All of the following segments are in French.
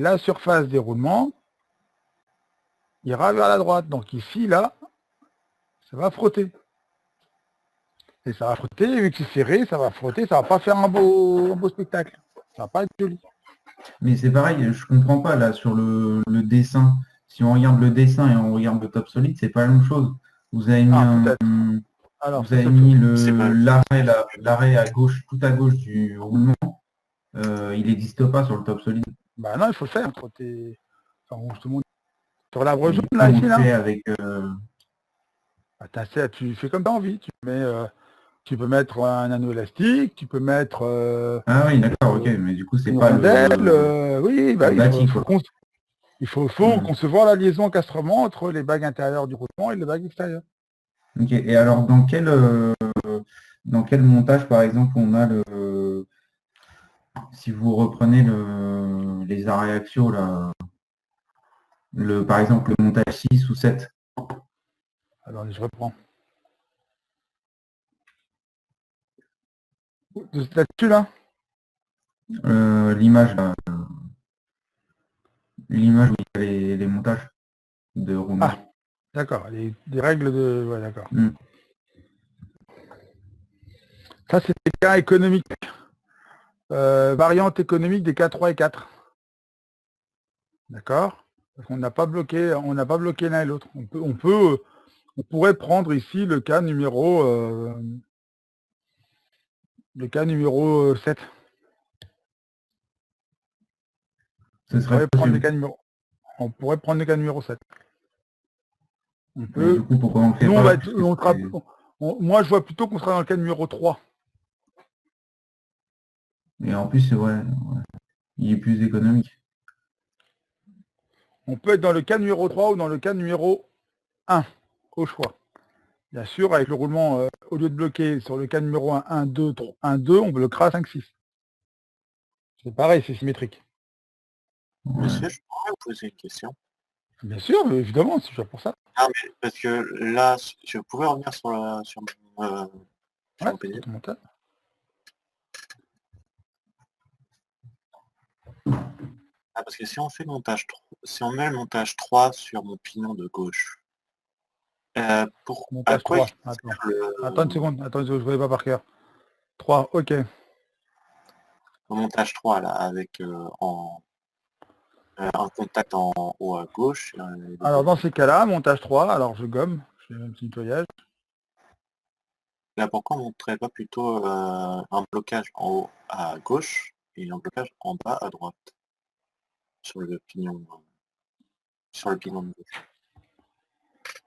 la surface des roulements ira vers la droite. Donc ici, là, ça va frotter. Et ça va frotter, vu que c'est serré, ça va frotter, ça va pas faire un beau spectacle. Ça va pas être joli. Mais c'est pareil, je comprends pas là sur le dessin. Si on regarde le dessin et on regarde le top solide, c'est pas la même chose. Vous avez mis Peut-être. Alors, vous c'est avez autre mis chose. l'arrêt à gauche, tout à gauche du roulement. Il n'existe pas sur le top solide. Bah non, il faut le faire. Frotter. Enfin, je te montre. Sur l'arbre Et jaune, du coup, là, on ici, le là. fait avec. Tu fais comme tu as envie. Tu peux mettre un anneau élastique, tu peux mettre Ah oui, d'accord, ok. Mais du coup, c'est une pas rondelle. Oui, pas le bâti, quoi. il faut Hmm. concevoir la liaison encastrement entre les bagues intérieures du roulement et les bagues extérieures. Ok. Et alors, dans quel montage, par exemple, on a le. Si vous reprenez les arrêts axiaux, là, par exemple, le montage 6 ou 7. Alors, je reprends. Là-dessus, là L'image, là, l'image où il y a les montages de roulement. Ah, d'accord. Les règles de... Ouais, d'accord. Hmm. Ça, c'est des cas économiques. Variante économique des cas 3 et 4. D'accord. Parce qu'on n'a pas bloqué l'un et l'autre. On pourrait prendre ici le cas numéro 7. Ce serait possible. On pourrait prendre le cas numéro 7. On Mais du peut. coup, pourquoi on ne le fait Nous, pas puisque moi, je vois plutôt qu'on sera dans le cas numéro 3. Et en plus, ouais, il est plus économique. On peut être dans le cas numéro 3 ou dans le cas numéro 1, au choix. Bien sûr, avec le roulement, au lieu de bloquer sur le cas numéro 1, 1, 2, 3, 1, 2, on bloquera 5, 6. C'est pareil, c'est symétrique. Ouais. Monsieur, je pourrais vous poser une question? Bien sûr, évidemment, c'est déjà pour ça. Ah, mais parce que là, je pouvais revenir sur mon Ouais, peigne. ton montage. Ah, parce que si on fait le montage 3, si on met le montage 3 sur mon pignon de gauche, à Montage quoi 3. il Attends. sert Attends une seconde, je ne voyais pas par cœur. 3, ok. le montage 3 là, avec un contact en haut à gauche. Alors dans ces cas-là, montage 3, alors je gomme, je fais un petit nettoyage. Là, pourquoi on ne montrerait pas plutôt un blocage en haut à gauche et un blocage en bas à droite sur le pignon de gauche?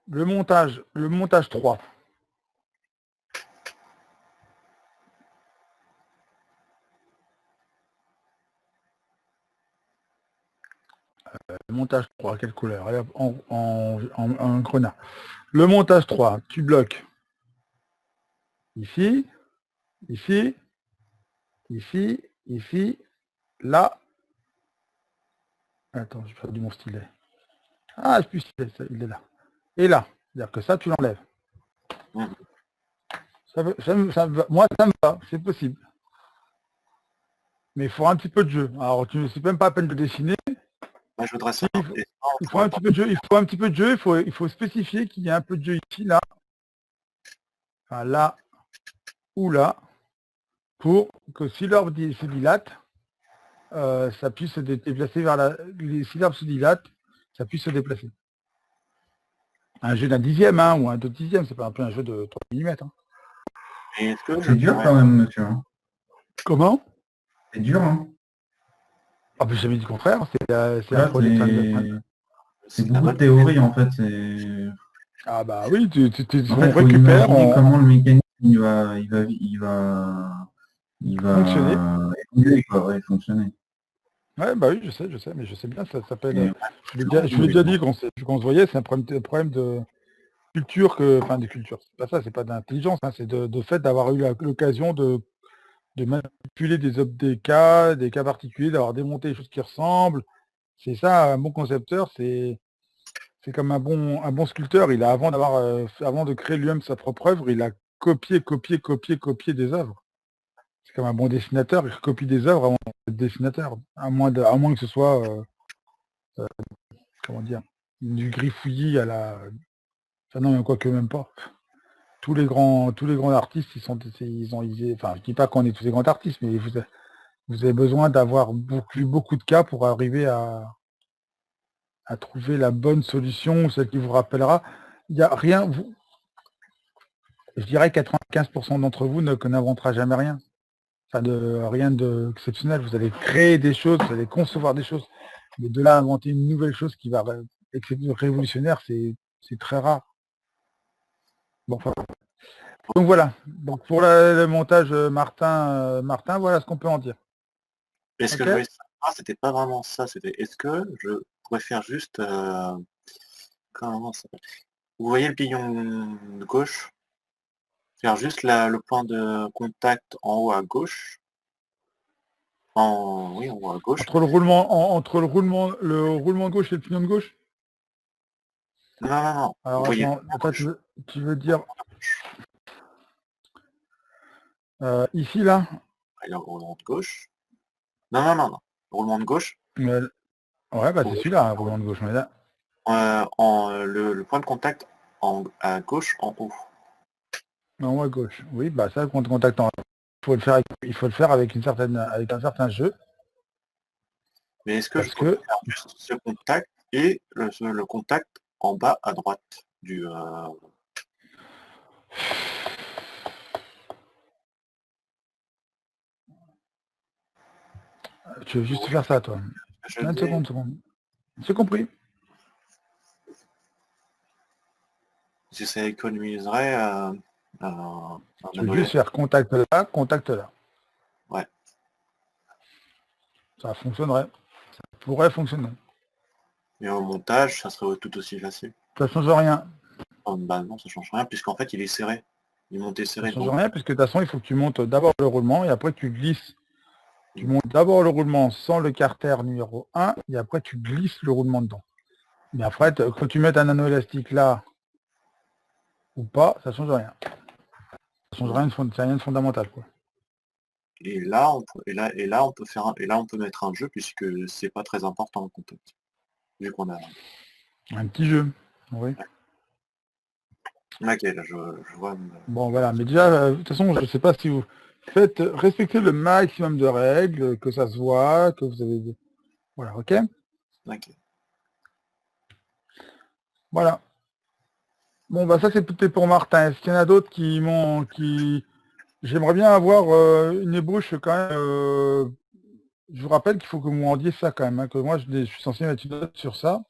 Le montage 3. Le montage 3, quelle couleur? Allez, en grenat. Le montage 3, tu bloques ici, ici, ici, ici, là. Attends, j'ai perdu mon stylet. Ah, je plus stylet, il est là. Et là. C'est-à-dire que ça, tu l'enlèves. Mmh. Moi, ça me va, c'est possible. Mais il faut un petit peu de jeu. Alors, c'est même pas la peine de dessiner. Moi, je voudrais ça. Il faut un petit peu de jeu, il faut spécifier qu'il y a un peu de jeu ici, là. Enfin, là ou là, pour que si l'orbe se dilate, ça puisse se déplacer si l'orbe se dilate, ça puisse se déplacer. Un jeu d'un dixième, hein, ou un 2/10, c'est pas un peu un jeu de 3 mm. Hein. Et est-ce que C'est dur quand même, monsieur. Hein. Comment? C'est dur, hein. Ah, ben, j'ai jamais dit le contraire, c'est un Là, problème. c'est beaucoup de théorie, en fait. Ah bah oui, En fait, on il faut récupère, imaginer on comment le mécanisme il fonctionner. va évoluer, quoi, ouais, fonctionner. Ouais, bah oui, je sais, mais je sais bien, ça s'appelle. Et, Je l'ai déjà dit quand on se voyait, c'est un problème de culture enfin de culture. C'est pas ça, c'est pas d'intelligence, hein, c'est de fait d'avoir eu l'occasion de manipuler des cas particuliers, d'avoir démonté des choses qui ressemblent. C'est ça, un bon concepteur, c'est comme un bon sculpteur. Il a avant de créer lui-même sa propre œuvre, il a copié des œuvres. C'est comme un bon dessinateur, il copie des œuvres avant d'être dessinateur, à moins que ce soit comment dire, du griffouillis à la... Enfin non, quoique même pas. Tous les grands artistes, enfin, je dis pas qu'on est tous les grands artistes, mais vous avez besoin d'avoir beaucoup de cas pour arriver à trouver la bonne solution, celle qui vous rappellera. Il n'y a rien, je dirais 95% d'entre vous n'inventera jamais rien. Enfin, rien d'exceptionnel. Vous allez créer des choses, vous allez concevoir des choses. Mais de là à inventer une nouvelle chose qui va être révolutionnaire, c'est très rare. Bon, enfin, donc voilà. Donc pour le montage Martin, voilà ce qu'on peut en dire. Est-ce que Ok. je voulais savoir, c'était pas vraiment ça, c'était est-ce que je pourrais faire juste comment ça s'appelle? Vous voyez le pignon de gauche? Faire juste le point de contact en haut à gauche. Oui, en haut à gauche. Entre le roulement de gauche et le pignon de gauche. Non, non, non. Vous Alors voyez attends, tu veux dire ici là? le roulement de gauche. Non, non, non, non. Le roulement de gauche. Ouais, bah Vous c'est voyez, celui-là, le roulement de gauche, on est là. le point de contact à gauche en haut. En haut à gauche. Oui, bah ça, compte contact en il faut le faire avec avec un certain jeu. Mais est-ce que je Parce pourrais que faire juste ce contact et le contact en bas à droite du... tu veux juste faire ça, toi. je 20 dis, secondes. C'est compris. si ça économiserait un Tu veux anneau juste élastique. faire contact là, contact là. Ouais. Ça fonctionnerait. Ça pourrait fonctionner. Et au montage, ça serait tout aussi facile. Ça change rien. Bah non, ça change rien, puisqu'en fait, il est serré. Il montait Ça serré, change donc rien, puisque de toute façon, il faut que tu montes d'abord le roulement et après tu glisses. Tu montes d'abord le roulement sans le carter numéro 1 et après tu glisses le roulement dedans. Mais après, quand tu mets un anneau élastique là ou pas, ça change rien. Ça change rien, c'est rien de fondamental, quoi. et là, on peut faire et là, on peut mettre un jeu, puisque c'est pas très important en contact. Vu qu'on a... Un petit jeu. Oui. Ok, là, je vois... Bon, voilà. Mais déjà, de toute façon, je ne sais pas si vous faites respecter le maximum de règles, que ça se voit, que vous avez... Voilà, ok. Ok. Voilà. Bon, bah ça, c'était pour Martin. Est-ce qu'il y en a d'autres J'aimerais bien avoir une ébauche quand même. Je vous rappelle qu'il faut que vous me rendiez ça quand même, hein, que moi, je suis censé mettre une note sur ça,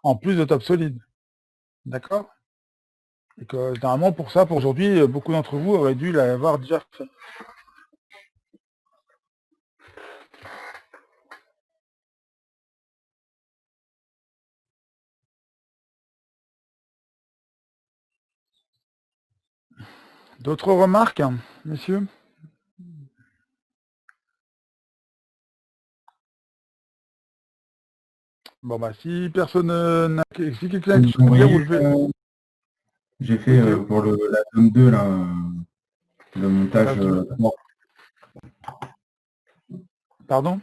en plus de Top Solide. D'accord? Et que normalement, pour ça, pour aujourd'hui, beaucoup d'entre vous auraient dû l'avoir déjà fait. D'autres remarques, messieurs? Bon, bah, si personne n'a... Si quelqu'un a quelque Vous chose à dire, vous voyez, levez. j'ai Oui, fait pour la zone 2, là, le montage la zone- 3. Pardon?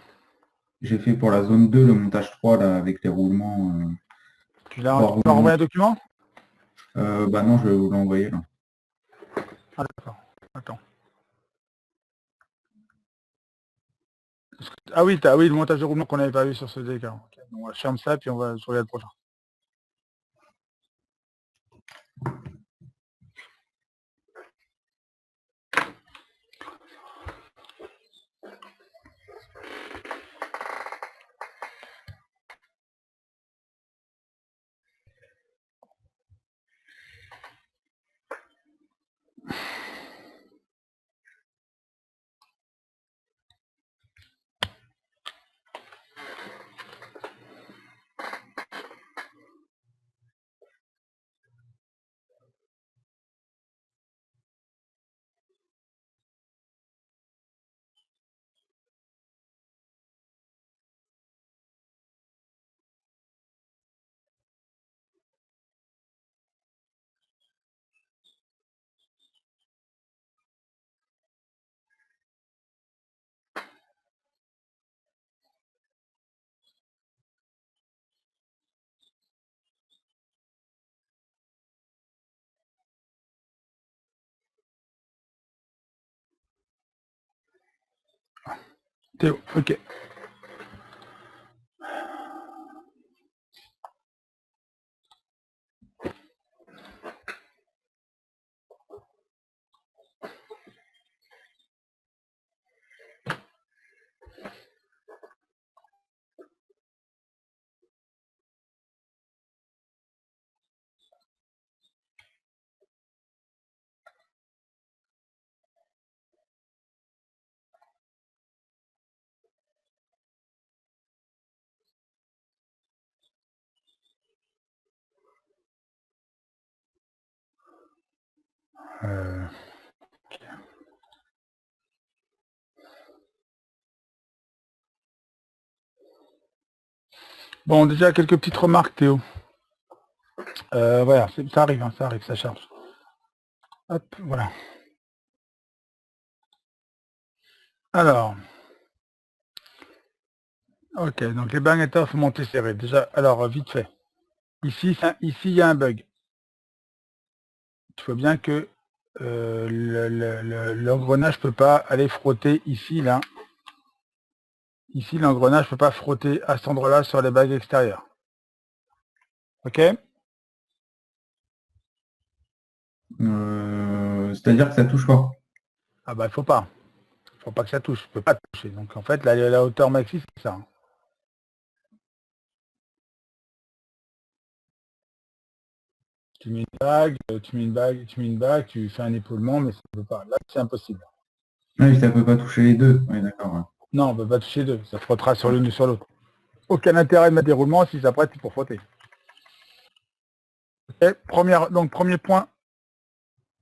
J'ai fait pour la zone 2 le montage 3 là, avec les roulements. Tu 3 l'as roulements. envoyé un document? Bah non, je vais vous l'envoyer là. Ah, d'accord. Attends. Ah oui, oui, le montage de roulement qu'on n'avait pas vu sur ce dégât. Ok. Donc, on va fermer ça, puis on va sur le prochain. Théo, ok. Ok. Bon, déjà quelques petites remarques, Théo. Voilà, ça arrive, ça charge. Hop, voilà. Alors, ok, donc les bagnateurs faut monter serré. Déjà, alors vite fait. Ici, il y a un bug. Il faut bien que l'engrenage peut pas aller frotter ici, là. Ici, l'engrenage peut pas frotter à cet endroit-là sur les bagues extérieures. Ok? C'est-à-dire que ça touche pas. Ah bah, il faut pas. Il faut pas que ça touche. Il peut pas toucher. Donc, en fait, la hauteur maxi, c'est ça. Tu mets une bague, tu fais un épaulement, mais ça ne peut pas. Là, c'est impossible. Oui, ça peut pas toucher les deux. Oui, d'accord. Ouais. Non, on ne peut pas toucher deux. Ça frottera sur l'une ou sur l'autre. Aucun intérêt de mettre des roulements si ça prête pour frotter. Okay. Premier point.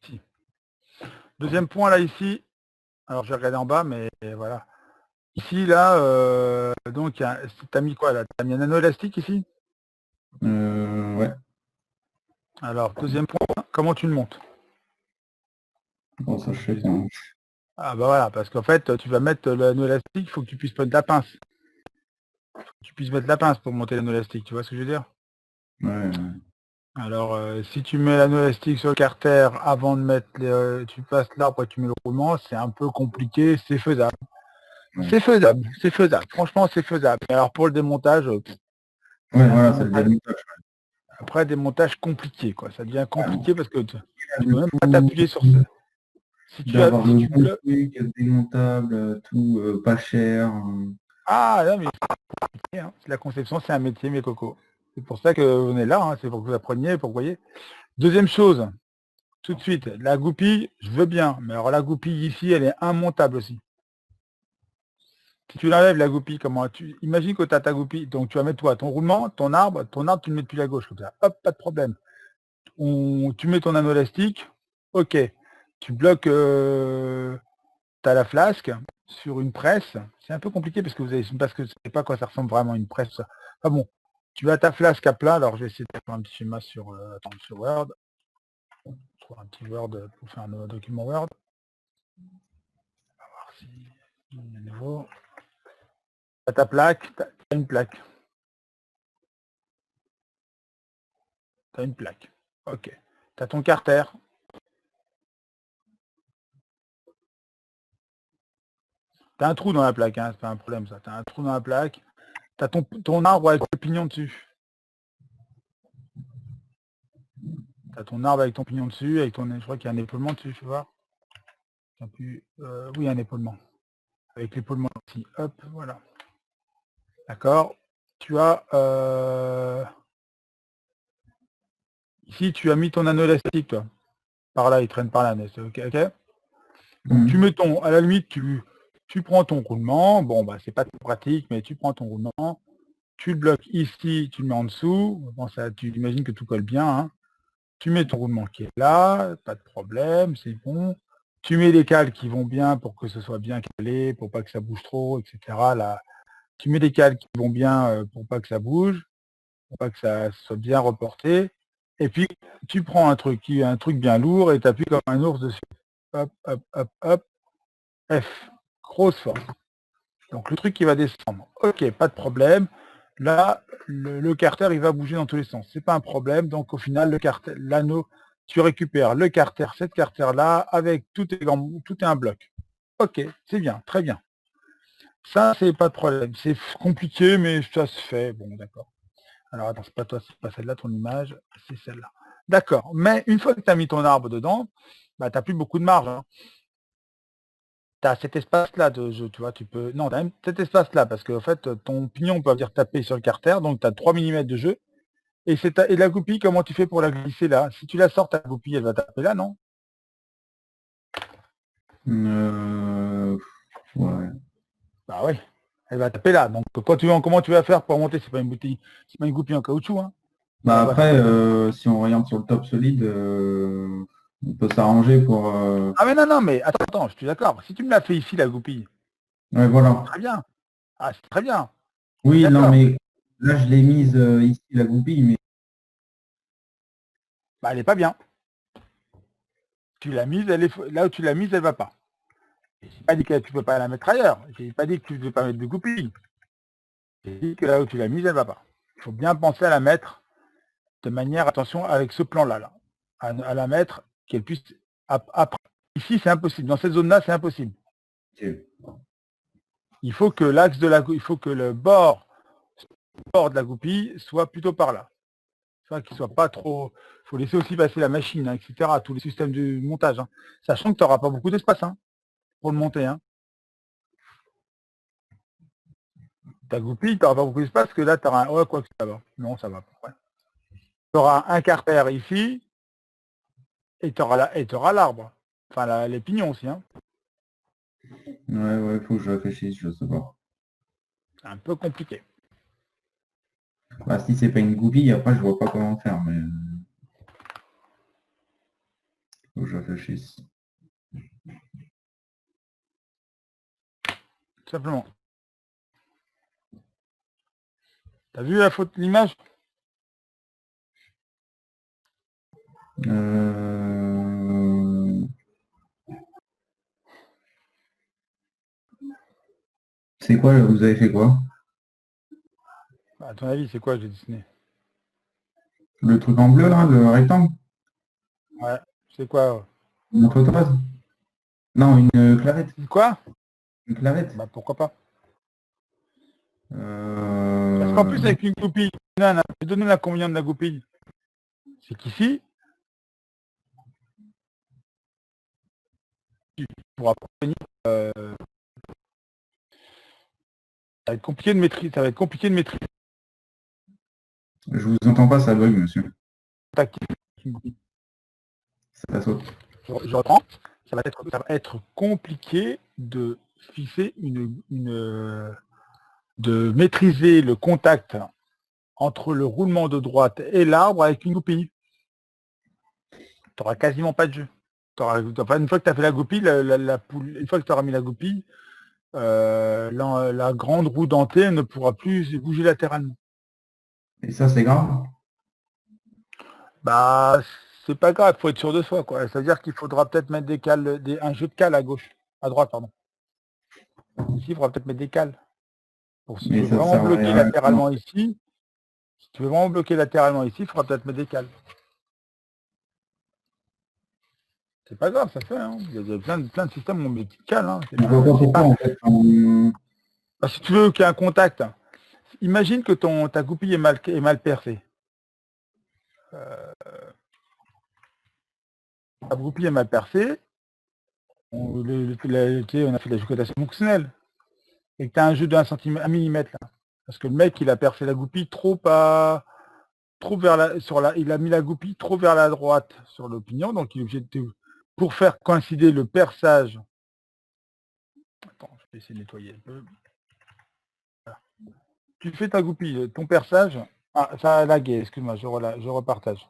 Ici. Deuxième point, là, ici. Alors, j'ai regardé en bas, mais voilà. Ici, là, donc, tu as mis quoi, là? Tu as mis un anneau élastique, ici? Ouais. Alors, deuxième point, comment tu le montes? Bon, ça, je sais pas. Ah, bah voilà, parce qu'en fait, tu vas mettre l'anneau élastique, il faut que tu puisses mettre la pince. Tu puisses mettre la pince pour monter l'anneau élastique, tu vois ce que je veux dire? Ouais. Alors, si tu mets l'anneau élastique sur le carter avant de mettre tu passes l'arbre et tu mets le roulement, c'est un peu compliqué, c'est faisable. Ouais. C'est faisable. Franchement, c'est faisable. Et alors, pour le démontage, ouais, voilà, ça devient le montage. Après, démontage compliqué, quoi. Ça devient compliqué parce que tu peux même pas t'appuyer sur ça. Si tu as, D'avoir si le tu bon bloques... truc, démontable, tout pas cher. Ah, non, mais c'est compliqué, hein. La conception, c'est un métier, mes cocos. C'est pour ça que on est là, hein. C'est pour que vous appreniez, pour que vous voyez. Deuxième chose, tout de suite, la goupille, je veux bien, mais alors la goupille ici, elle est immontable aussi. Si tu l'enlèves, la goupille, imagine que tu as ta goupille, donc tu vas mettre toi, ton roulement, ton arbre, tu le mets depuis la gauche, comme ça. Hop, pas de problème. Tu mets ton anneau élastique, ok. Tu bloques tu as la flasque sur une presse. C'est un peu compliqué parce que vous ne savez pas à quoi ça ressemble vraiment une presse. Ah bon, tu as ta flasque à plat, alors je vais essayer de faire un petit schéma sur Word. Je trouve un petit Word pour faire un document Word. On va voir si il est nouveau. Tu as ta plaque, tu as une plaque. Tu as une plaque. Ok. Tu as ton carter. Tu as un trou dans la plaque, hein, c'est pas un problème ça. Tu as un trou dans la plaque. Tu as ton arbre avec le pignon dessus. Tu as ton arbre avec ton pignon dessus, je crois qu'il y a un épaulement dessus, tu vois. Oui, un épaulement. Avec l'épaulement ici. Hop, voilà. D'accord. Tu as ici tu as mis ton anneau élastique, toi. Par là, il traîne par là, ok. Donc tu mets à la limite, tu prends ton roulement, bon bah c'est pas très pratique, mais tu prends ton roulement, tu le bloques ici, tu le mets en dessous, bon ça tu imagines que tout colle bien, hein. Tu mets ton roulement qui est là, pas de problème, c'est bon. Tu mets les cales qui vont bien pour que ce soit bien calé, pour pas que ça bouge trop, etc. Là, tu mets les cales qui vont bien pour pas que ça bouge, pour pas que ça soit bien reporté. Et puis tu prends un truc bien lourd et tu appuies comme un ours dessus. Hop, hop, hop, hop. F. Grosse force. Donc le truc qui va descendre. Ok, pas de problème. Là, le carter, il va bouger dans tous les sens. C'est pas un problème. Donc au final, l'anneau, tu récupères le carter, cette carter-là, avec tout est un bloc. Ok, c'est bien, très bien. Ça, c'est pas de problème. C'est compliqué, mais ça se fait. Bon, d'accord. Alors, attends, c'est pas toi, c'est pas celle-là, ton image, c'est celle-là. D'accord. Mais une fois que tu as mis ton arbre dedans, bah, tu n'as plus beaucoup de marge. Hein. Tu as cet espace-là, tu vois, tu peux... Non, tu as même cet espace-là, parce qu'en fait, ton pignon peut venir taper sur le carter, donc tu as 3 mm de jeu. Et, et la goupille, comment tu fais pour la glisser là? Si tu la sors, ta goupille, elle va taper là, non? Ouais. Bah oui, elle va taper là. Donc comment tu vas faire pour monter? C'est pas une bouteille, c'est pas une goupille en caoutchouc, hein. Bah Ouais. après, si on regarde sur le top solide, on peut s'arranger pour. Ah mais non, mais attends, je suis d'accord. Si tu me l'as fait ici, la goupille, Ouais, voilà. très bien. Ah, c'est très bien. On est Oui, non, d'accord. mais là, je l'ai mise ici, la goupille, mais Bah, elle est pas bien. Tu l'as mise, là où tu l'as mise, elle va pas. J'ai pas dit que tu peux pas la mettre ailleurs. J'ai pas dit que tu ne peux pas mettre de goupille. J'ai dit que là où tu l'as mise, elle va pas. Il faut bien penser à la mettre de manière, attention, avec ce plan-là, là. À la mettre, qu'elle puisse. Après, ici, c'est impossible. Dans cette zone-là, c'est impossible. Il faut que l'axe de il faut que le bord de la goupille soit plutôt par là. Qu'il soit pas trop. Il faut laisser aussi passer la machine, hein, etc. Tous les systèmes de montage. Hein. Sachant que tu n'auras pas beaucoup d'espace hein, pour le monter. Hein. Ta goupille, tu n'auras pas beaucoup d'espace, que là, tu auras un. Ouais, quoi que ça va. Non, ça va. Ouais. Tu auras un carter ici, et tu auras l'arbre. Enfin, les pignons aussi. Hein. ouais, faut que je réfléchisse, je sais pas. C'est un peu compliqué. Bah, si c'est pas une goupille, après, je vois pas comment faire, mais faut que je réfléchisse. Tout simplement. T'as vu la faute, l'image? C'est quoi, vous avez fait quoi? À ton avis, c'est quoi j'ai dessiné? Le truc en bleu, là, le rectangle? Ouais. C'est quoi? Une entretoise? Non, une clavette. Quoi? Une clavette. Bah pourquoi pas? Parce qu'en Euh, plus, avec une goupille, je vais donner l'inconvénient de la goupille. C'est qu'ici, tu pourras pas venir. Ça va être compliqué de maîtriser. Ça va être compliqué de maîtriser Je vous entends pas, ça bug, monsieur. tactique avec une goupille. Ça saute. Je reprends. Ça va être compliqué de fixer de maîtriser le contact entre le roulement de droite et l'arbre avec une goupille. Tu n'auras quasiment pas de jeu. Une fois que tu as fait la goupille, une fois que tu auras mis la goupille, la grande roue dentée ne pourra plus bouger latéralement. Et ça, c'est grave? Bah, c'est pas grave, il faut être sûr de soi, quoi. C'est-à-dire qu'il faudra peut-être mettre un jeu de cale à gauche, à droite, pardon. Ici, il faudra peut-être mettre des cales. Pour si tu Mais veux ça vraiment sert à bloquer rien. latéralement ici, il faudra peut-être mettre des cales. C'est pas grave, ça fait. Hein. Il y a plein de systèmes où on met des petites cales. Hein. Je vois pas pourquoi, en fait. Bah, si tu veux qu'il y ait un contact, imagine que ta goupille est mal percée. Ta goupille est mal percée. On a fait de la jugotation fonctionnelle. Et que tu as un jeu de 1 millimètre là. Parce que le mec, il a percé la goupille trop vers il a mis la goupille trop vers la droite sur l'opinion, donc il est obligé pour faire coïncider le perçage. Attends, je vais essayer de nettoyer un peu. Voilà. Tu fais ta goupille, ton perçage. Ah, ça a lagué, excuse-moi, je repartage.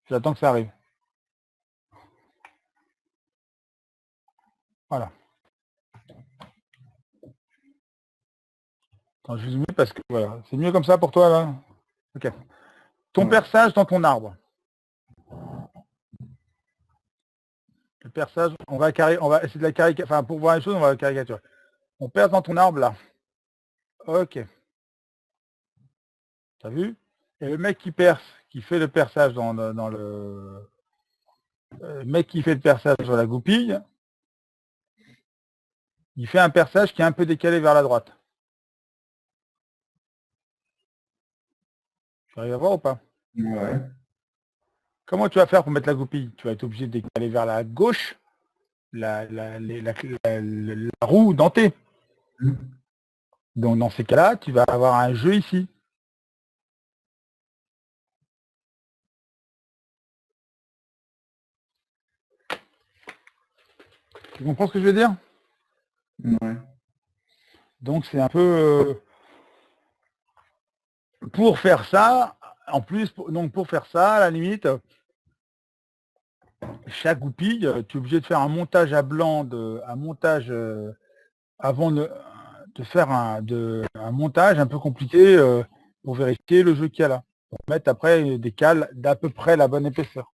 J'attends que ça arrive. Voilà. Attends, je zoome parce que voilà. C'est mieux comme ça pour toi là. Ok. Ton perçage dans ton arbre. Le perçage, on va essayer de la caricaturer. Enfin, pour voir les choses, on va la caricaturer. On perce dans ton arbre là. Ok. T'as vu? Et le mec qui perce, qui fait le perçage dans le Le mec qui fait le perçage sur la goupille, il fait un perçage qui est un peu décalé vers la droite. Tu arrives à voir ou pas? Ouais. Comment tu vas faire pour mettre la goupille? Tu vas être obligé de décaler vers la gauche la roue dentée. Donc dans ces cas-là, tu vas avoir un jeu ici. Tu comprends ce que je veux dire? Ouais. Donc c'est un peu... pour faire ça, en plus, donc pour faire ça, à la limite, chaque goupille, tu es obligé de faire un montage à blanc, un montage avant de faire un montage un peu compliqué pour vérifier le jeu qu'il y a là. Pour mettre après des cales d'à peu près la bonne épaisseur.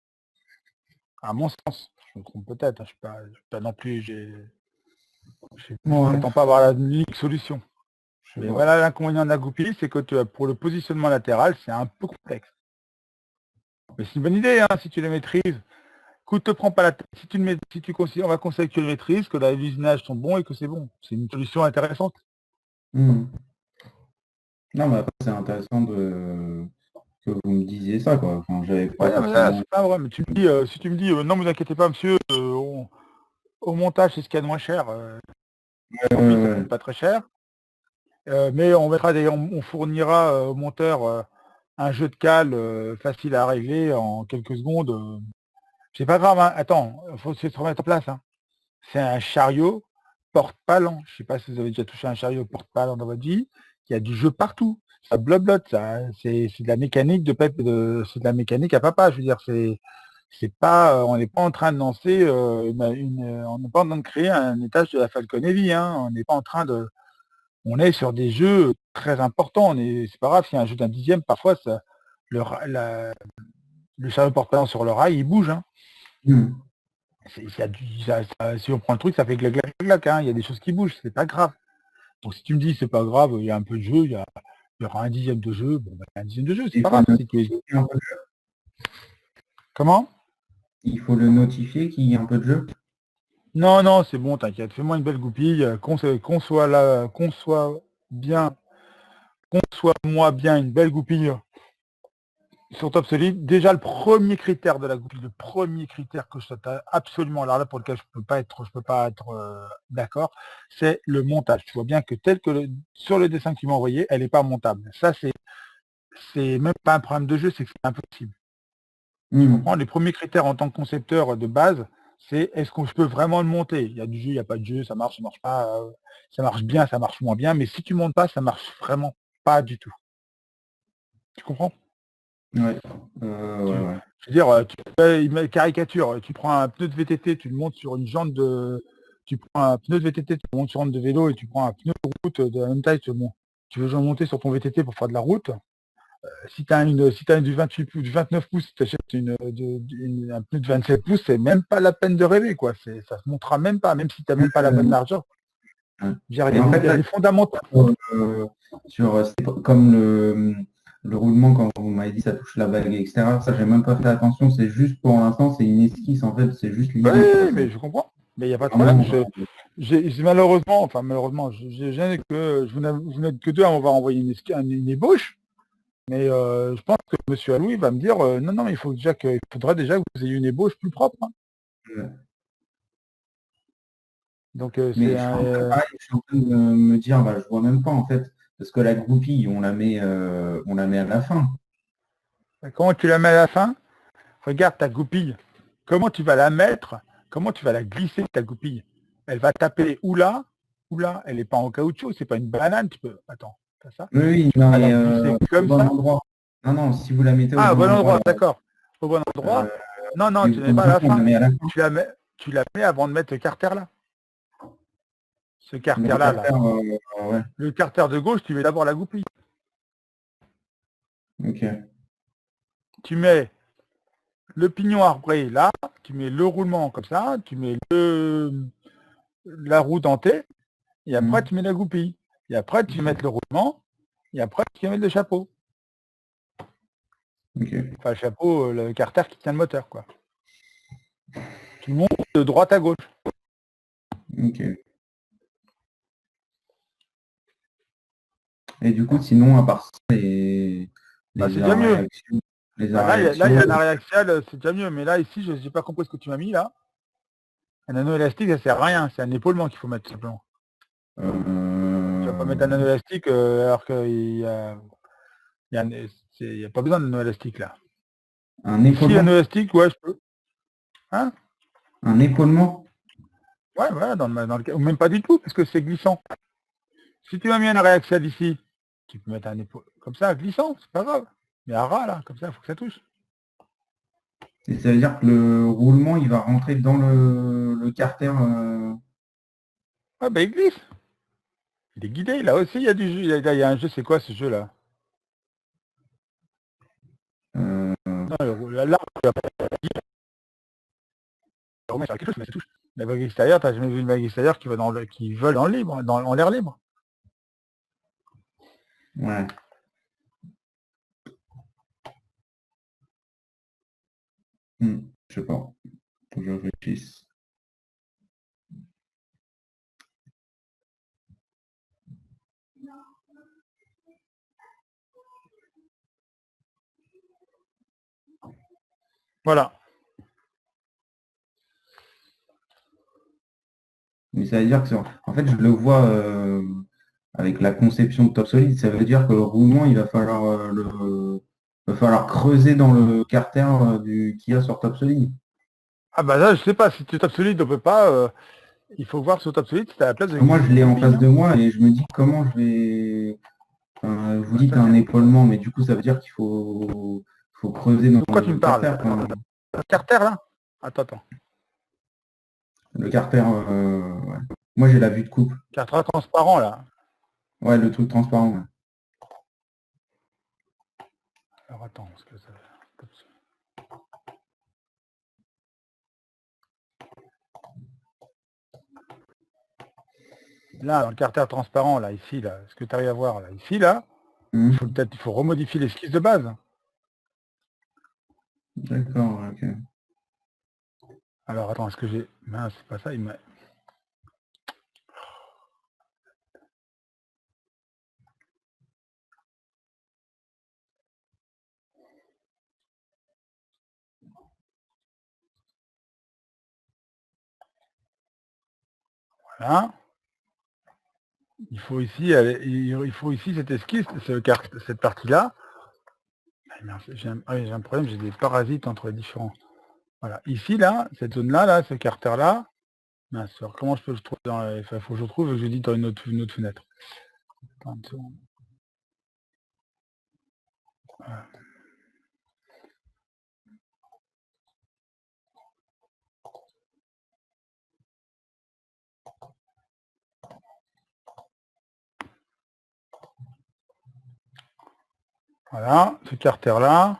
À mon sens. Je me trompe peut-être, hein, je ne suis pas non plus, je n'attends pas avoir la unique solution. Mais voilà l'inconvénient de la goupille, c'est que pour le positionnement latéral, c'est un peu complexe. Mais c'est une bonne idée, hein, si tu les maîtrises. Écoute, te prends pas la tête. Si tu considères, on va considérer que tu le maîtrises, que les usinages sont bons et que c'est bon. C'est une solution intéressante. Non, mais après, c'est intéressant que vous me disiez ça, quoi. Enfin, j'avais pas forcément... c'est pas vrai, mais tu me dis, si tu me dis, non, vous inquiétez pas, monsieur, au montage, c'est ce qu'il y a de moins cher. Ça coûte pas très cher. Mais on mettra on fournira au monteur un jeu de cale facile à régler en quelques secondes. C'est pas grave, hein. Attends, il faut se remettre en place. Hein. C'est un chariot porte-palan. Je sais pas si vous avez déjà touché un chariot porte-palan dans votre vie. Il y a du jeu partout. Ça blablote, ça. C'est de la mécanique c'est de la mécanique à papa. Je veux dire, c'est pas, on n'est pas en train de lancer on n'est pas en train de créer un étage de la Falcon Heavy. Hein. On n'est pas en train de, on est sur des jeux très importants. C'est pas grave s'il y a un jeu d'un dixième. Parfois, le chariot porte-palan sur le rail, il bouge. Hein. Si on prend le truc, ça fait glac, glac, glac, hein. Il y a des choses qui bougent, c'est pas grave. Donc si tu me dis c'est pas grave, il y a un peu de jeu, il y aura un dixième de jeu, bon, un dixième de jeu, c'est pas grave. Comment? Il faut le notifier qu'il y ait un peu de jeu. Non, non, c'est bon, t'inquiète, fais-moi une belle goupille, conçois-moi bien une belle goupille sur Top Solid. Déjà, le premier critère de la goupille, le premier critère que je souhaite absolument, alors là pour lequel je peux pas être d'accord, c'est le montage. Tu vois bien que sur le dessin que tu m'as envoyé, elle n'est pas montable. Ça, c'est même pas un problème de jeu, c'est que c'est impossible. Tu comprends? Les premiers critères en tant que concepteur de base, c'est est-ce que je peux vraiment le monter? Il y a du jeu, il n'y a pas de jeu, ça marche pas, ça marche bien, ça marche moins bien, mais si tu montes pas, ça marche vraiment pas du tout. Tu comprends? Ouais. Je veux dire, tu fais caricature, tu prends un pneu de VTT, tu le montes sur une jante de... Tu prends un pneu de VTT, tu le montes sur une jante de vélo et tu prends un pneu de route de la même taille, tu veux le monter sur ton VTT pour faire de la route. Si tu as du 28 pouces, du 29 pouces, tu achètes un pneu de 27 pouces, c'est même pas la peine de rêver, quoi. Ça se montera même pas, même si tu n'as même pas la bonne largeur. Il y a des fondamentaux. Comme le roulement, quand vous m'avez dit ça touche la bague, etc. Ça, j'ai même pas fait attention. C'est juste pour l'instant, c'est une esquisse en fait. C'est juste l'idée. Oui, mais je comprends. Mais il n'y a pas de problème. J'ai malheureusement, vous n'êtes que deux à m'avoir envoyé une ébauche. Mais je pense que M. Allouy va me dire non, mais il faudrait déjà que vous ayez une ébauche plus propre. Hein. Ouais. Donc je suis en train de me dire, je vois même pas en fait, parce que la goupille, on la met à la fin. Comment tu la mets à la fin? Regarde ta goupille. Comment tu vas la mettre? Comment tu vas la glisser ta goupille? Elle va taper ou là, elle n'est pas en caoutchouc, c'est pas une banane. Tu peux. Attends, t'as ça? Oui, tu non, vas la glisser comme au bon ça. endroit. Non, si vous la mettez au bon endroit, endroit. d'accord. Au bon endroit. Non, tu n'es pas à la fin. Tu la mets avant de mettre le carter là. Ce carter-là, le carter de gauche, tu mets d'abord la goupille. Ok. Tu mets le pignon arbré là, tu mets le roulement comme ça, tu mets la roue dentée, et après tu mets la goupille. Et après tu mets le roulement, et après tu mets le chapeau. Okay. Enfin le chapeau, le carter qui tient le moteur, quoi. Tout le monde de droite à gauche. Ok. Et du coup, sinon, à part ça, Bah, les c'est déjà arts mieux. réactions, les Bah, arts là, il y a un réactions, arrêt axial, c'est déjà mieux. Mais là, ici, je n'ai pas compris ce que tu m'as mis là. Un anneau élastique, ça sert à rien. C'est un épaulement qu'il faut mettre tout simplement. Tu vas pas mettre un anneau élastique alors qu'il y a, il y a pas besoin d'anneau élastique là. un Ici, épaulement. anneau élastique, ouais, je peux. Hein? Un épaulement. Ouais, voilà, dans le cas. Ou même pas du tout, parce que c'est glissant. Si tu m'as mis un arrêt axial ici, tu peux mettre un épaule comme ça, glissant, c'est pas grave. Mais à ras là, comme ça, il faut que ça touche. Et ça veut dire que le roulement, il va rentrer dans le carter. Ah bah il glisse. Il est guidé. Là aussi, il y a du jeu. Il y a un jeu, c'est quoi ce jeu là? Non, l'arbre, quelque chose, mais ça touche. La vague extérieure, t'as jamais vu une vague extérieure qui va qui vole dans le libre, en l'air libre. Ouais. Je sais pas. Faut que je réfléchisse. Voilà. Mais ça veut dire que, en fait, je le vois avec la conception de Top Solid. Ça veut dire que le roulement, il va falloir creuser dans le carter qu'il y a sur Top Solid. Ah bah là, je sais pas, si tu tapes solide, on peut pas. Il faut voir sur Top Solid si t'as la place de Parce que moi, je glisser l'ai des en billes. face de moi et je me dis comment je vais. Vous dites Ça, un c'est- épaulement, mais du coup, ça veut dire qu'il faut creuser dans De quoi tu le me parles? carter. Enfin, Carter là? Attends. le carter, ouais. Moi, j'ai la vue de coupe. Carter transparent là. Ouais, le truc transparent. Ouais. Alors attends, parce que ça. Là, dans le carter transparent, là, ici, là, ce que tu arrives à voir, là, ici, là, il faut remodifier l'esquisse de base. D'accord, ok. Alors attends, est-ce que j'ai. Mince, c'est pas ça, il m'a. Voilà. Il faut ici, il faut ici cette esquisse, cette partie-là. Ah, mince, j'ai un problème, j'ai des parasites entre les différents. Voilà. Ici, là, cette zone-là, là, ce carter-là. Mince, alors comment je peux le trouver dans il faut que je le trouve, je dis dans une autre fenêtre. Attends une seconde. Voilà. Voilà, ce carter-là.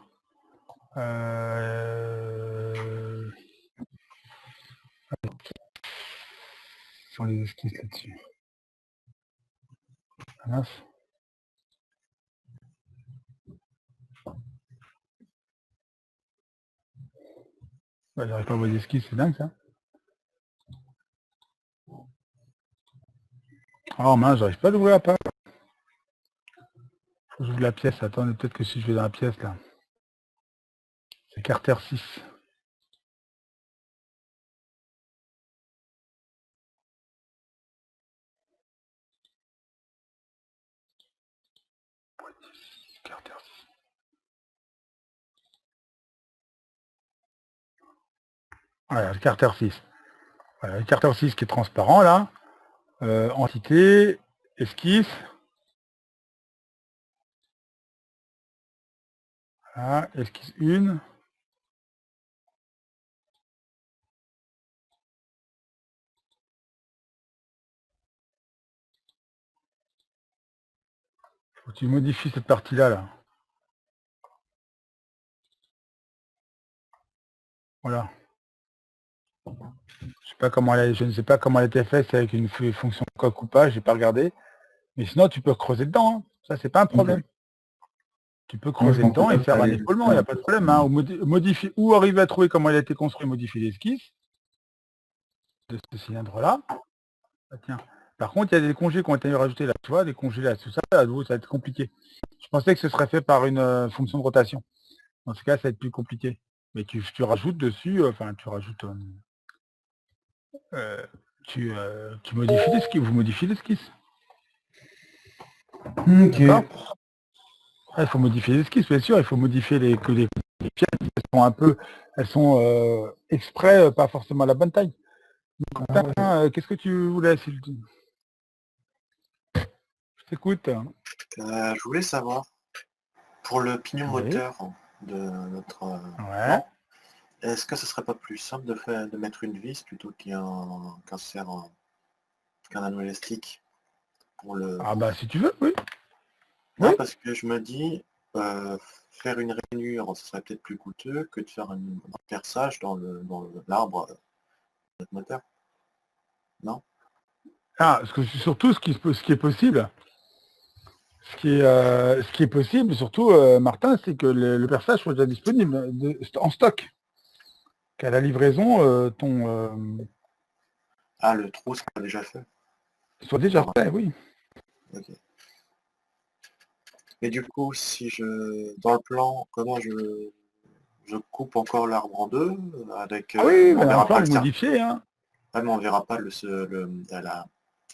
Sur les esquisses là-dessus. Ah, mince. Ouais, j'arrive pas à voir les esquisses, c'est dingue ça. Oh mince, j'arrive pas à l'ouvrir la page. Faut que j'ouvre la pièce. Attendez, peut-être que si je vais dans la pièce là. C'est carter 6. Carter 6. Voilà, le carter 6. Voilà, le carter 6 qui est transparent là. Entité, esquisse. Voilà, esquisse 1. Faut que tu modifies cette partie-là là. Voilà. Je ne sais pas comment elle a été faite, c'est avec une fonction coque ou pas, j'ai pas regardé. Mais sinon tu peux creuser dedans, hein. Ça c'est pas un problème. Tu peux Moi, je creuser pense dedans que et ça faire un allait épaulement, il jusqu'à- n'y a pas de problème. Hein. Ou modifier, ou arriver à trouver comment il a été construit, modifier l'esquisse de ce cylindre-là. Ah, tiens. Par contre, il y a des congés qui ont été rajoutés là, tu vois, des congés là, tout ça, à nouveau, ça va être compliqué. Je pensais que ce serait fait par une fonction de rotation. Dans ce cas, ça va être plus compliqué. Mais tu rajoutes dessus, enfin, tu rajoutes, euh, tu modifies l'esquisse, vous modifiez l'esquisse. Ok. D'accord. Il faut modifier l'esquisse, bien sûr, il faut modifier les pièces, elles sont un peu, elles sont exprès, pas forcément à la bonne taille. Martin, qu'est-ce que tu voulais, s'il te- Je t'écoute. Je voulais savoir, pour le pignon Oui. moteur de notre Ouais. plan, est-ce que ce serait pas plus simple de mettre une vis plutôt qu'un anneau élastique pour le... Ah bah si tu veux, oui. Non, Oui. parce que je me dis, faire une rainure, ce serait peut-être plus coûteux que de faire un perçage dans l'arbre de notre moteur. Non? Ah, parce que surtout ce qui est possible, ce qui est possible, surtout, Martin, c'est que le perçage soit déjà disponible en stock. Qu'à la livraison, Ah, le trou sera déjà fait. soit déjà Ah, fait, oui. ok. Mais du coup, dans le plan, comment je coupe encore l'arbre en deux, avec, Ah oui, mais mais on dans le verra pas plan, le vous cercle. modifiez, hein. Ah, mais on verra pas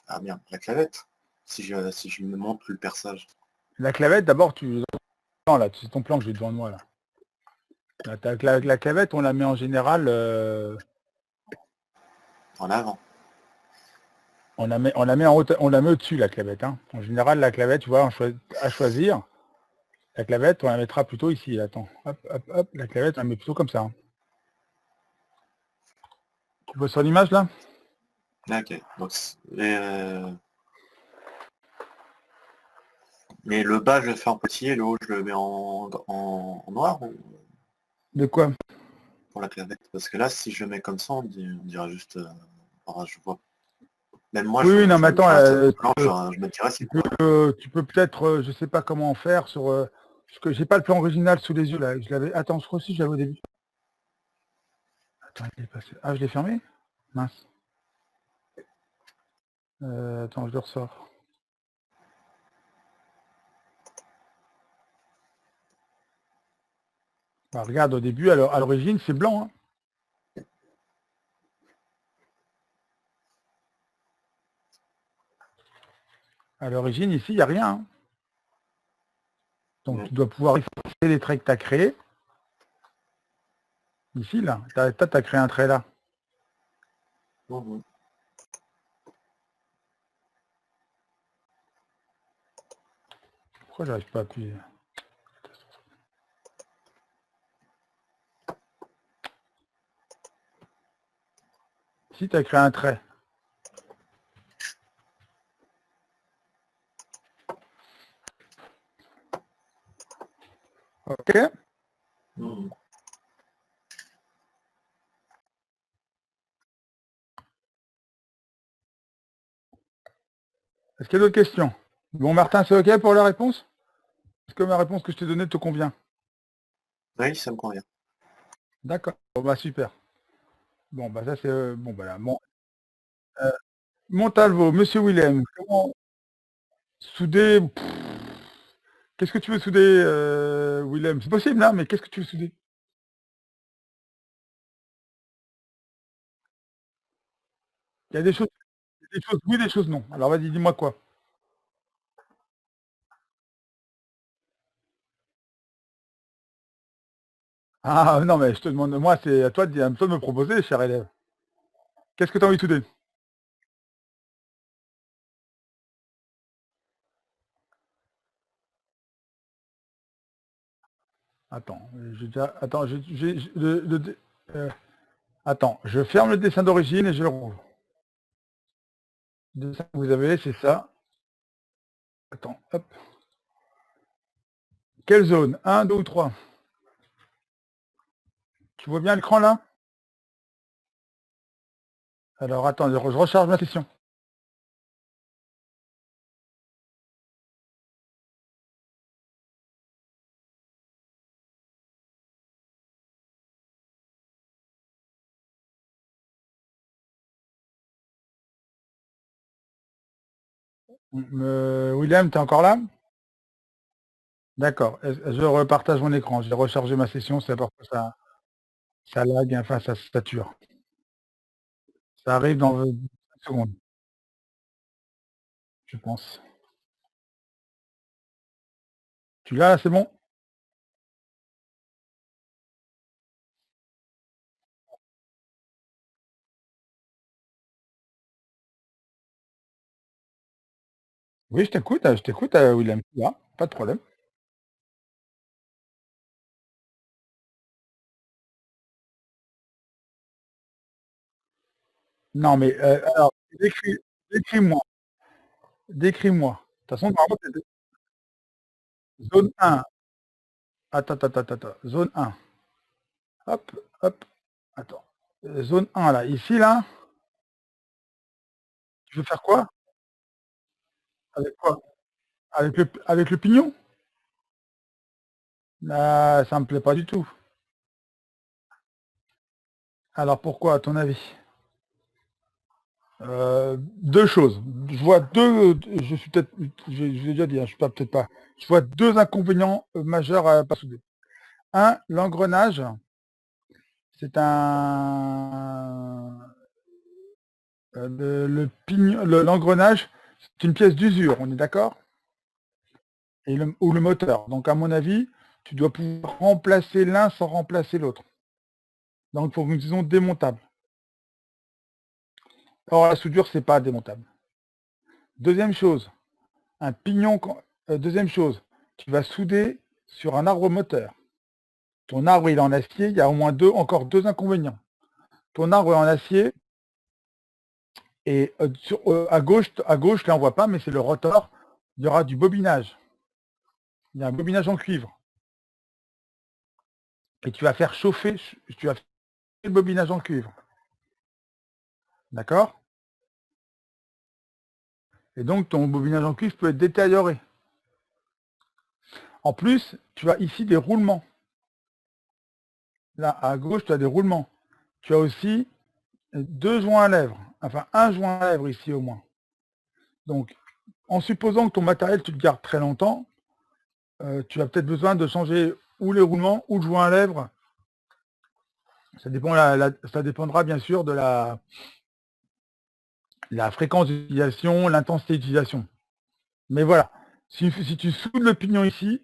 ah merde, la clavette, si je me montre le perçage. La clavette, d'abord, non, là, c'est ton plan que j'ai devant moi, là. Là, la clavette, on la met en général, En avant. on la met en haut, on la met au-dessus, la clavette, hein. En général, la clavette, tu vois, à choisir, la clavette, on la mettra plutôt ici, attends. Hop, hop, hop, la clavette, on la met plutôt comme ça, hein. Tu vois sur l'image, là? Ok. Donc, mais le bas, je le fais en petit et le haut, je le mets en noir De quoi? pour la clavette. Parce que là, si je le mets comme ça, on dirait juste... je vois. Même moi, Oui, oui, non, je mais me attends, dirais ça blanc, je me dirais c'est quoi? tu peux peut-être, je sais pas comment faire sur, parce que j'ai pas le plan original sous les yeux, là. Je l'avais, attends, je crois aussi, je l'avais au début. Attends, il est passé. Ah, je l'ai fermé? Mince. Attends, je le ressors. Bah, regarde, au début, à l'origine, c'est blanc, hein. À l'origine, ici, il n'y a rien, hein. Donc, Ouais. tu dois pouvoir effacer les traits que tu as créés. Ici, là. Tu as créé un trait là. Mhm. Pourquoi j'arrive pas à appuyer? Ici, tu as créé un trait. OK? Mhm. Est-ce qu'il y a d'autres questions? Bon, Martin, c'est OK pour la réponse? Est-ce que ma réponse que je t'ai donnée te convient? Oui, ça me convient. D'accord. Bon, bah, super. Bon, bah, ça, c'est... bon, voilà. Bon. Montalvo, Monsieur Willem, comment souder... Qu'est-ce que tu veux souder, Willem? C'est possible, hein, mais qu'est-ce que tu veux souder? Il y a des choses oui, des choses non. Alors, vas-y, dis-moi quoi? Ah, non, mais je te demande, moi, c'est à toi de me proposer, cher élève. Qu'est-ce que tu as envie de souder? Attends, attends, attends, je ferme le dessin d'origine et je le rouvre. Le dessin que vous avez, c'est ça. Attends, hop. Quelle zone? 1, 2 ou 3? Tu vois bien l'écran là? Alors, attends, je recharge ma session. William, tu es encore là? D'accord. Je repartage mon écran. J'ai rechargé ma session, c'est pourquoi ça lag, enfin ça sature. Ça arrive dans 5 secondes. Je pense. Tu l'as, c'est bon? Oui, je t'écoute, William. Tu l'as, pas de problème. Non, mais alors, décris-moi. Décris-moi. De toute façon, normalement, zone 1. Attends. Zone 1. Hop, hop. Attends. Zone 1, là. Ici, là. Tu veux faire quoi? Avec quoi? Avec le pignon? Ah, ça me plaît pas du tout. Alors pourquoi, à ton avis? Deux choses. Je vois deux. Je suis peut-être. Je l'ai déjà dit, hein, je suis pas peut-être pas. Je vois deux inconvénients majeurs à pas souder. Un, l'engrenage. C'est un. Le pignon, l'engrenage, c'est une pièce d'usure, on est d'accord? Ou le moteur. Donc à mon avis, tu dois pouvoir remplacer l'un sans remplacer l'autre. Donc il faut une maison démontable. Or la soudure, c'est pas démontable. Deuxième chose, un pignon. Deuxième chose, tu vas souder sur un arbre moteur. Ton arbre il est en acier, il y a au moins encore deux inconvénients. Ton arbre est en acier et à gauche, là on voit pas, mais c'est le rotor. Il y aura du bobinage. Il y a un bobinage en cuivre. Et tu vas faire chauffer le bobinage en cuivre. D'accord? Et donc ton bobinage en cuivre peut être détérioré. En plus, tu as ici des roulements. Là, à gauche, tu as des roulements. Tu as aussi deux joints à lèvres. Enfin, un joint à lèvres ici au moins. Donc, en supposant que ton matériel, tu le gardes très longtemps, tu as peut-être besoin de changer ou les roulements ou le joint à lèvres. Ça dépendra bien sûr de la fréquence d'utilisation, l'intensité d'utilisation. Mais voilà, si tu soudes le pignon ici,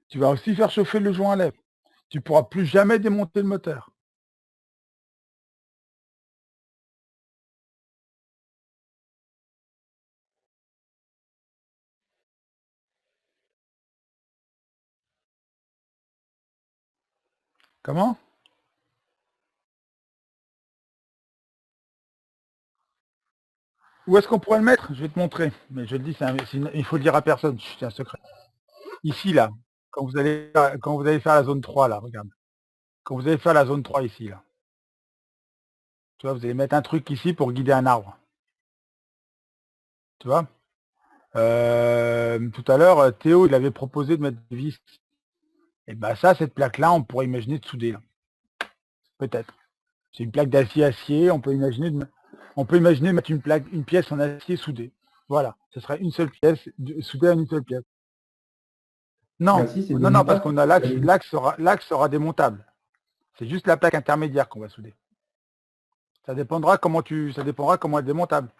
tu vas aussi faire chauffer le joint à lèvres. Tu ne pourras plus jamais démonter le moteur. Comment? Où est-ce qu'on pourrait le mettre? Je vais te montrer. Mais je te dis, il faut le dire à personne. C'est un secret. Ici, là, quand vous allez faire la zone 3, là, regarde. Quand vous allez faire la zone 3 ici, là. Tu vois, vous allez mettre un truc ici pour guider un arbre. Tu vois? Tout à l'heure, Théo, il avait proposé de mettre des vis. Et bien ça, cette plaque-là, on pourrait imaginer de souder, là. Peut-être. C'est une plaque d'acier, on peut imaginer de mettre une pièce en acier soudée. Voilà, ce serait une seule pièce, soudée à une seule pièce. Non, Ah, si, c'est non, parce démontable. qu'on a l'axe sera démontable. C'est juste la plaque intermédiaire qu'on va souder. Ça dépendra comment elle est démontable.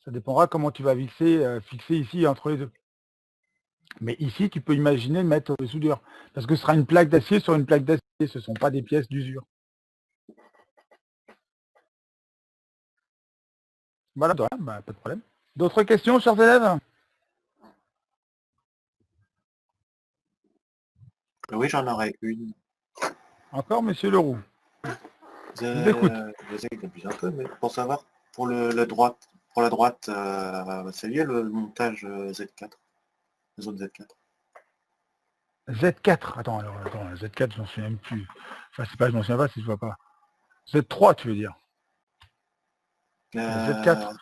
Ça dépendra comment tu vas fixer ici entre les deux. Mais ici, tu peux imaginer de mettre des soudures. Parce que ce sera une plaque d'acier sur une plaque d'acier. Ce ne sont pas des pièces d'usure. Voilà, pas de problème. D'autres questions, chers élèves? Oui, j'en aurais une. Encore, monsieur Leroux? Je vous écoute. J'essaie d'abusé un peu, mais pour savoir, pour la droite, c'est lié le montage Z4, la zone Z4. Z4. Attends, Z4, je m'en souviens même plus. Enfin, c'est pas, je m'en souviens pas si je vois pas. Z3, tu veux dire? Z4.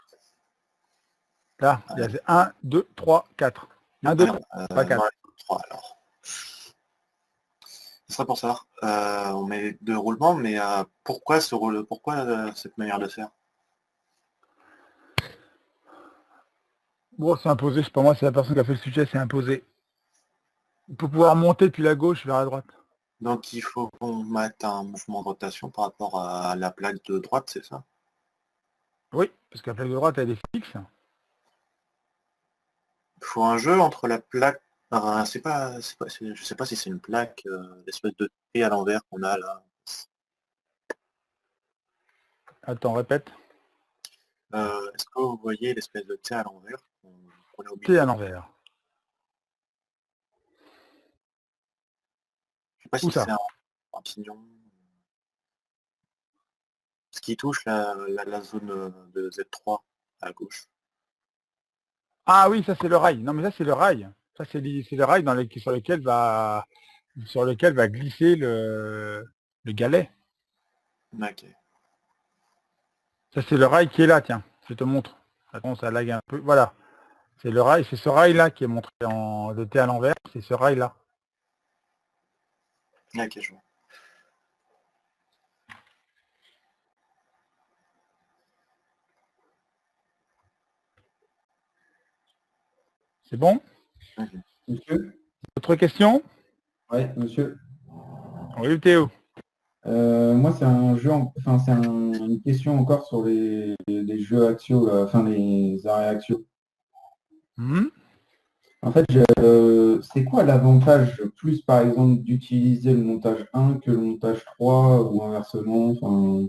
Là, il y a 1, 2, 3, 4. 1, 2, 3, 4. 3 alors. Ce serait pour savoir, on met deux roulements, mais pourquoi cette manière de faire? Bon, c'est imposé, c'est pas moi, c'est la personne qui a fait le sujet, c'est imposé. Pour pouvoir monter depuis la gauche vers la droite. Donc il faut qu'on mette un mouvement de rotation par rapport à la plaque de droite, c'est ça? Oui, parce que la plaque de droite, elle est fixe. Il faut un jeu entre la plaque. Je sais pas si c'est une plaque, l'espèce de T à l'envers qu'on a là. Attends, répète. Est-ce que vous voyez l'espèce de T à l'envers qu'on a au T à milieu? l'envers. Je sais pas Où si c'est ça? un pignon. Ce qui touche la zone de Z3 à gauche. Ah oui, ça c'est le rail. Non, mais ça c'est le rail. Ça c'est le rail sur lequel va glisser le galet. Ok. Ça c'est le rail qui est là, tiens. Je te montre. Attends, ça lag un peu. Voilà. C'est le rail, c'est ce rail-là qui est montré de T à l'envers. C'est ce rail-là. Ok, je vois. C'est bon? Mhm. Monsieur? Autre question? Ouais, monsieur. Oui, Théo. Moi, c'est un jeu, enfin, une question encore sur les jeux axiaux, là, enfin, les arrêts axiaux. Mhm. En fait, c'est quoi l'avantage plus, par exemple, d'utiliser le montage 1 que le montage 3 ou inversement? Enfin,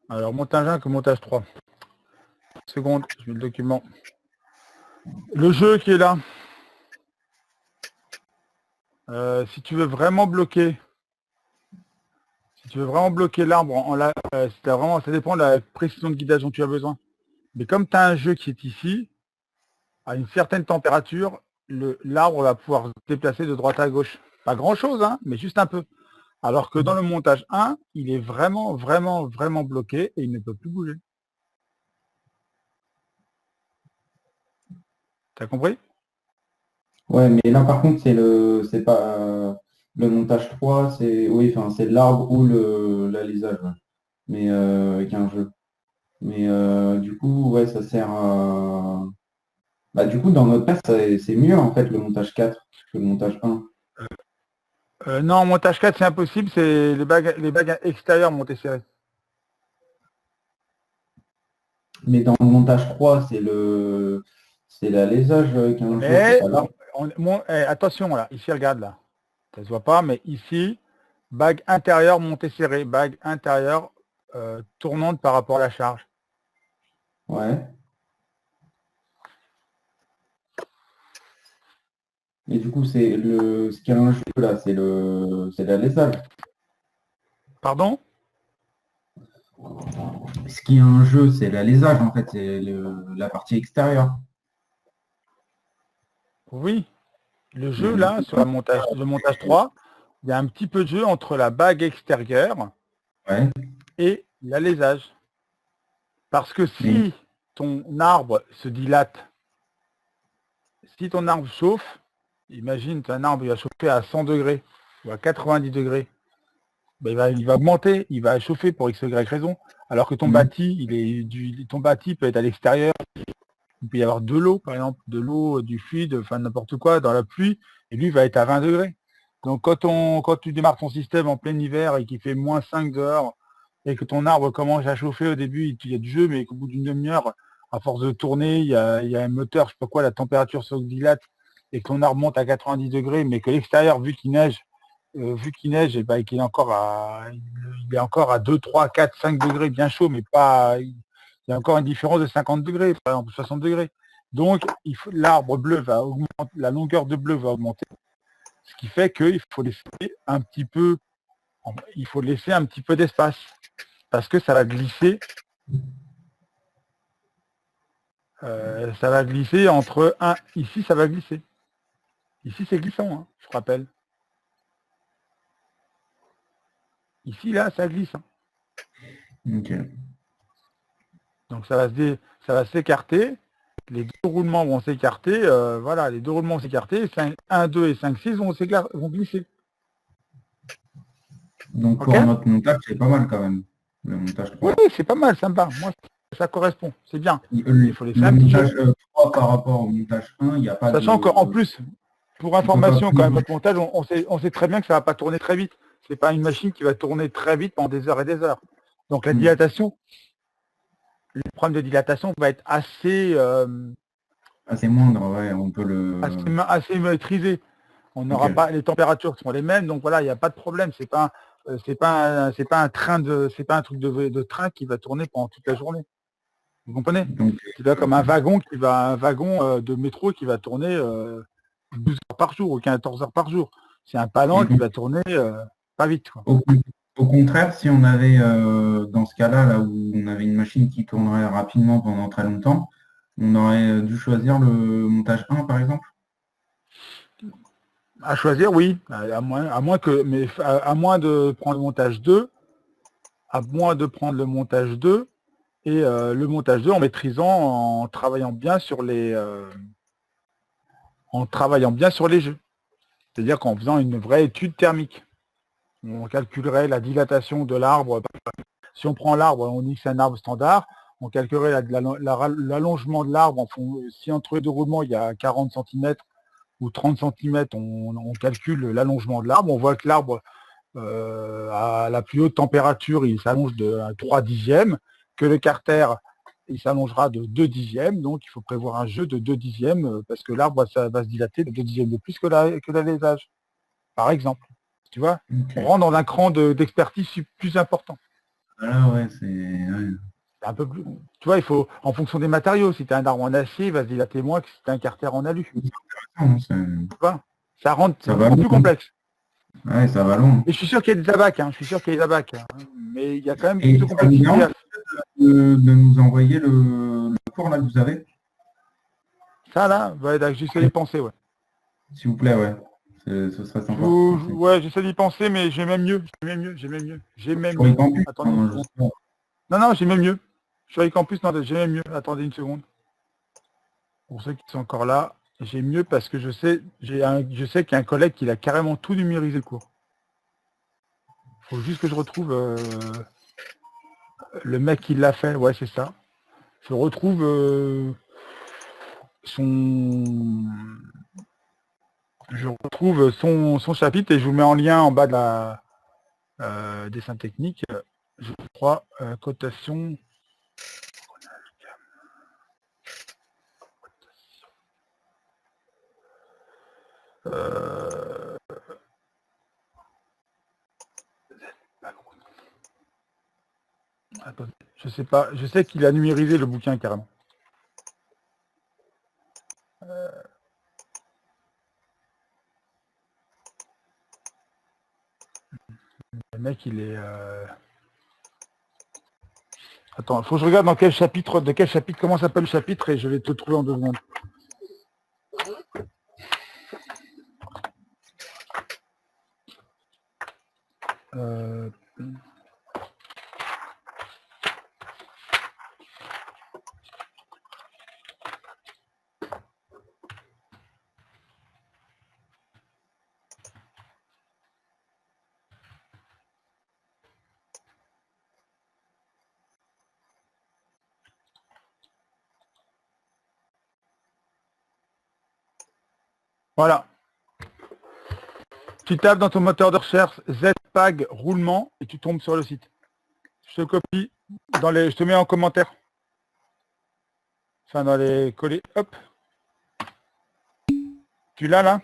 Alors, montage 1 que montage 3. Seconde, je mets le document. Le jeu qui est là. Si tu veux vraiment bloquer, l'arbre, ça dépend de la précision de guidage dont tu as besoin. Mais comme tu as un jeu qui est ici, à une certaine température, l'arbre va pouvoir se déplacer de droite à gauche. Pas grand-chose, hein, mais juste un peu. Alors que dans le montage 1, il est vraiment, vraiment, vraiment bloqué et il ne peut plus bouger. T'as compris? ouais, mais là, par contre, c'est pas le montage 3, c'est, oui, enfin, c'est l'arbre ou l'alisage, ouais. Mais avec un jeu. Mais du coup, ouais, ça sert à. Bah, du coup, dans notre cas, c'est mieux en fait le montage 4 que le montage 1. Non, montage 4, c'est impossible, c'est les bagues extérieures montées serrées. Mais dans le montage 3, c'est l'alésage avec un jeu, c'est Mais, pas l'arbre. attention, là, ici, regarde, là. Ça se voit pas, mais ici, bague intérieure montée serrée, bague intérieure tournante par rapport à la charge. Ouais. Et du coup, ce qui a un jeu là, c'est l'alésage. Pardon? Ce qui est un jeu, c'est l'alésage en fait, c'est la partie extérieure. Oui. Le Mais jeu, du là, coup, sur le montage 3, il y a un petit peu de jeu entre la bague extérieure ouais. et l'alésage. Parce que Mais si ton arbre se dilate, si ton arbre chauffe, imagine un arbre il va chauffer à 100 degrés ou à 90 degrés, ben, il va augmenter, il va chauffer pour X, Y raison, alors que ton hmm, bâti, ton bâti peut être à l'extérieur, il peut y avoir de l'eau, par exemple, de l'eau, du fluide, enfin n'importe quoi, dans la pluie, et lui va être à 20 degrés. Donc quand tu démarres ton système en plein hiver et qu'il fait -5 dehors, et que ton arbre commence à chauffer au début, il y a du jeu, mais qu'au bout d'une demi-heure, à force de tourner, il y a un moteur, je sais pas quoi, la température se dilate, et que ton arbre monte à 90 degrés, mais que l'extérieur, vu qu'il neige, et qu'il est encore à 2, 3, 4, 5 degrés bien chaud, mais pas. Il y a encore une différence de 50 degrés, par exemple, 60 degrés. Donc, l'arbre bleu va augmenter, la longueur de bleu va augmenter, ce qui fait qu'il faut laisser un petit peu, d'espace, parce que ça va glisser, entre un. Ici, ça va glisser. Ici, c'est glissant, hein, je rappelle. Ici, là, ça glisse, hein. ok. Donc ça va s'écarter, les deux roulements vont s'écarter, voilà, les deux roulements vont s'écarter, 1, 2 et 5, 6 vont glisser. Donc Ok? pour notre montage, c'est pas mal quand même, le montage Oui, 3. c'est pas mal, sympa. Moi, ça correspond, c'est bien. Le Il faut les faire un petit montage peu. 3 par rapport au montage 1, il n'y a pas Sachant de... qu'en plus, pour information, quand même, votre montage, on sait très bien que ça ne va pas tourner très vite. C'est pas une machine qui va tourner très vite pendant des heures et des heures. Donc la dilatation, le problème de dilatation va être assez, Assez moindre, ouais, on peut le... assez maîtrisé. On n'aura pas les températures qui sont les mêmes, donc voilà, il n'y a pas de problème. C'est pas un train c'est pas un truc de train qui va tourner pendant toute la journée. Vous comprenez? C'est pas comme un wagon de métro qui va tourner 12 heures par jour ou 14 heures par jour. C'est un palan qui va tourner pas vite, quoi. Au contraire, si on avait, dans ce cas-là, là où on avait une machine qui tournerait rapidement pendant très longtemps, on aurait dû choisir le montage 1, par exemple. À choisir, oui. À moins de prendre le montage 2, à moins de prendre le montage 2, et le montage 2 en maîtrisant, en travaillant bien sur les jeux. C'est-à-dire qu'en faisant une vraie étude thermique. On calculerait la dilatation de l'arbre. Si on prend l'arbre, on dit que c'est un arbre standard, on calculerait l'allongement de l'arbre. Si entre les deux roulements, il y a 40 cm ou 30 cm, on calcule l'allongement de l'arbre. On voit que l'arbre, à la plus haute température, il s'allonge de 3 dixièmes, que le carter, il s'allongera de 2 dixièmes. Donc, il faut prévoir un jeu de 2 dixièmes parce que l'arbre va se dilater de 2 dixièmes de plus que l'alésage, par exemple. Tu vois, on rentre dans un cran d'expertise plus important. Voilà, ouais, c'est un peu plus. Tu vois, il faut, en fonction des matériaux, si tu as un arbre en acier, il va se dilater moins que si tu as un carter en alu. Tu vois, ça rend plus complexe. Ouais, ça va long. Et je suis sûr qu'il y a des abacs, mais il y a quand même plus de complexité. De nous envoyer le cours là que vous avez. Ça là, j'essaie d'y penser, ouais. S'il vous plaît, ouais. Ce serait sympa. Ouais, j'essaie d'y penser, mais j'ai même mieux. Attendez. Non, j'ai même mieux. Sur les campus, non, j'ai même mieux. Attendez une seconde. Pour ceux qui sont encore là, j'ai mieux parce que je sais qu'il y a un collègue qui a carrément tout numérisé le cours. Il faut juste que je retrouve le mec qui l'a fait. Ouais, c'est ça. Je retrouve son chapitre et je vous mets en lien en bas de la dessin technique. Je crois cotation. Attendez, je sais pas, je sais qu'il a numérisé le bouquin carrément. Le mec, il est... Attends, il faut que je regarde de quel chapitre, comment s'appelle le chapitre, et je vais te le trouver en 2 secondes. Voilà. Tu tapes dans ton moteur de recherche ZPAG roulement et tu tombes sur le site. Je te copie je te mets en commentaire. Enfin, dans les collés. Hop. Tu l'as là?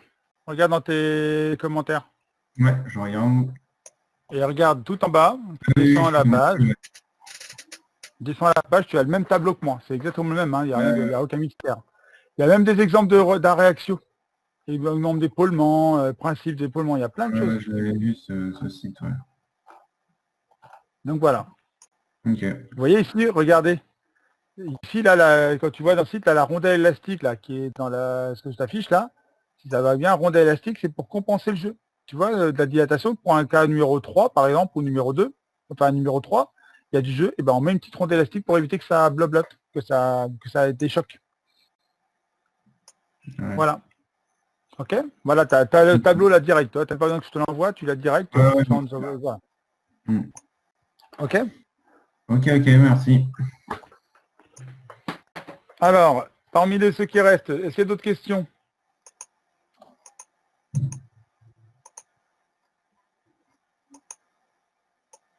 Regarde dans tes commentaires. Ouais, je regarde. Et regarde tout en bas. Tu descends à la page. Descends à la page, tu as le même tableau que moi. C'est exactement le même. Il n'y a aucun mystère. Il y a même des exemples d'un réaction. Exemple d'épaulement, principe d'épaulement. Il y a plein de choses. J'avais vu ce site, ouais. Donc voilà. Ok. Vous voyez ici, regardez. Ici, là, quand tu vois dans le site, là, la rondelle élastique là, qui est dans ce que je t'affiche là, si ça va bien, rondelle élastique, c'est pour compenser le jeu. Tu vois, de la dilatation, pour un cas numéro 3, par exemple, ou numéro 2, enfin numéro 3, il y a du jeu, et ben on met une petite rondelle élastique pour éviter que ça bloblote, que ça déchoque. Ouais. Voilà. Ok. Voilà, tu as le tableau là direct. Tu n'as pas besoin que je te l'envoie, tu l'as direct. Voilà. Ok. Ok, merci. Alors, parmi ceux qui restent, est-ce qu'il y a d'autres questions?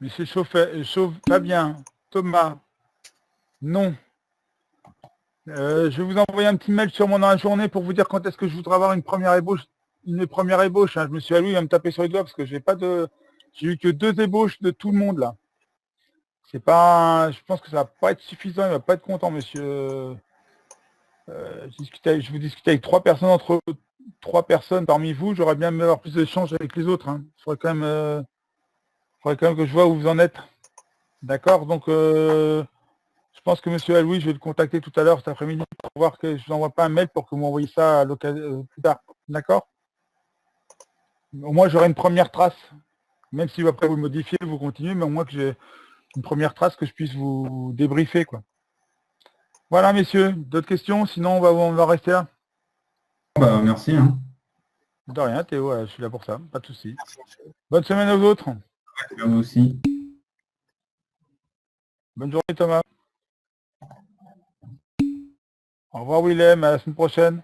Monsieur Fabien, Thomas, non. Je vais vous envoyer un petit mail sûrement dans la journée pour vous dire quand est-ce que je voudrais avoir une première ébauche. Hein. Je me suis alloué, il va me taper sur les doigts parce que j'ai eu que 2 ébauches de tout le monde là. C'est pas, je pense que ça va pas être suffisant, il va pas être content, monsieur. Je vous discute avec 3 personnes entre 3 personnes parmi vous, j'aurais bien aimé avoir plus d'échanges avec les autres. Hein. Il faudrait quand même que je vois où vous en êtes. D'accord, donc je pense que monsieur Aloui, je vais le contacter tout à l'heure cet après-midi pour voir que je vous envoie pas un mail pour que vous m'envoyiez ça à l'occasion plus tard. D'accord? Au moins j'aurai une première trace. Même si après vous le modifiez, vous continuez, mais au moins que j'ai une première trace que je puisse vous débriefer, quoi. Voilà, messieurs, d'autres questions? Sinon, on va rester là. Bah, merci. Hein. De rien, Théo, je suis là pour ça, pas de souci. Bonne semaine aux autres. À vous aussi. Bonne journée, Thomas. Au revoir, Willem, à la semaine prochaine.